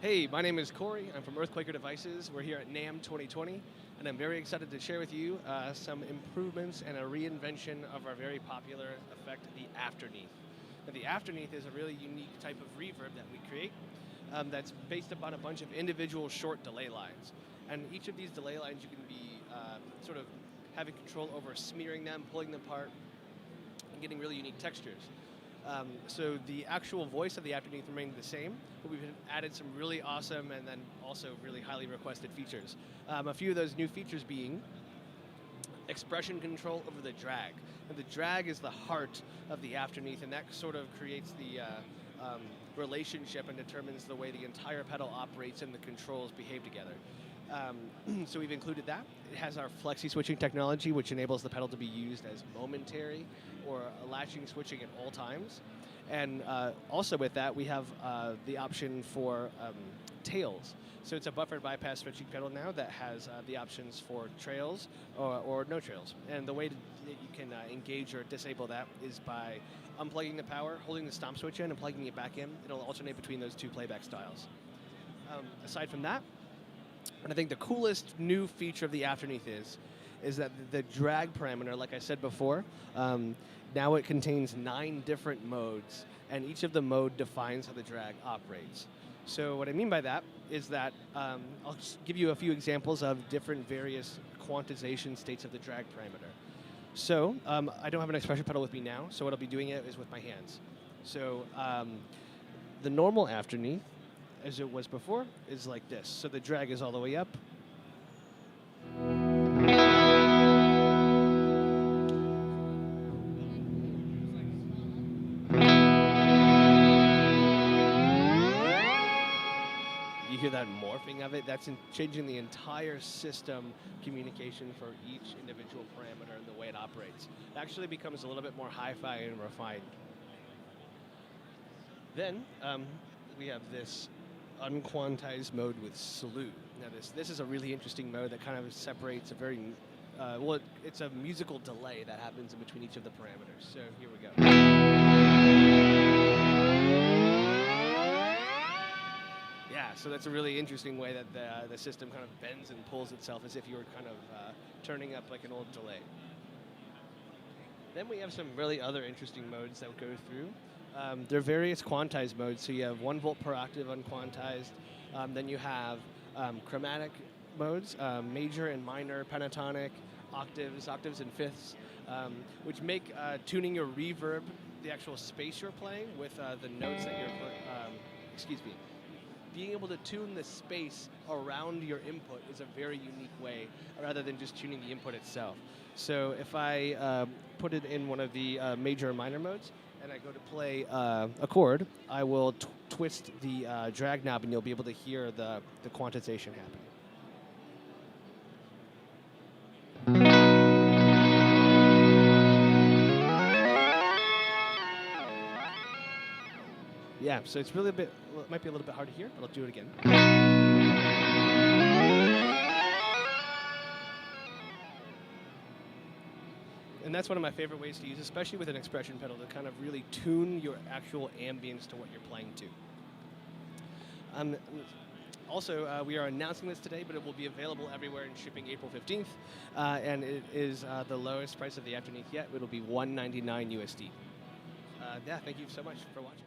Hey, my name is Corey. I'm from EarthQuaker Devices. We're here at NAMM 2020, and I'm very excited to share with you some improvements and a reinvention of our very popular effect, the Afterneath. Now, the Afterneath is a really unique type of reverb that we create that's based upon a bunch of individual short delay lines. And each of these delay lines you can be sort of having control over smearing them, pulling them apart, and getting really unique textures. So the actual voice of the Afterneath remained the same, but we've added some really awesome and then also really highly requested features. A few of those new features being expression control over the drag. And the drag is the heart of the Afterneath, and that sort of creates the relationship and determines the way the entire pedal operates and the controls behave together. So we've included that. It has our flexi switching technology, which enables the pedal to be used as momentary or latching switching at all times. And also with that, we have the option for tails. So it's a buffered bypass switching pedal now that has the options for trails or no trails. And the way that you can engage or disable that is by unplugging the power, holding the stomp switch in, and plugging it back in. It'll alternate between those two playback styles. Aside from that, and I think the coolest new feature of the Afterneath is that the drag parameter, like I said before, now it contains 9 different modes, and each of the mode defines how the drag operates. So what I mean by that is that I'll just give you a few examples of different various quantization states of the drag parameter. So I don't have an expression pedal with me now, so what I'll be doing it is with my hands. So the normal Afterneath, as it was before, is like this. So the drag is all the way up. You hear that morphing of it? That's changing the entire system communication for each individual parameter and the way it operates. It actually becomes a little bit more hi-fi and refined. Then we have this unquantized mode with slew. Now this is a really interesting mode that kind of separates a very, well, it's a musical delay that happens in between each of the parameters. So here we go. Yeah, so that's a really interesting way that the system kind of bends and pulls itself as if you were kind of turning up like an old delay. Then we have some really other interesting modes that go through. There are various quantized modes, so you have 1 volt per octave unquantized. Then you have chromatic modes, major and minor, pentatonic, octaves and fifths, which make tuning your reverb, the actual space you're playing with the notes that you're, being able to tune the space around your input is a very unique way, rather than just tuning the input itself. So if I put it in one of the major or minor modes, and I go to play a chord, I will twist the drag knob, and you'll be able to hear the quantization happening. Yeah, so it's really it might be a little bit hard to hear, but I'll do it again. And that's one of my favorite ways to use, especially with an expression pedal, to kind of really tune your actual ambience to what you're playing to. Also, we are announcing this today, but it will be available everywhere and shipping April 15th. And it is the lowest price of the Afterneath yet. It'll be $199 USD. Yeah, thank you so much for watching.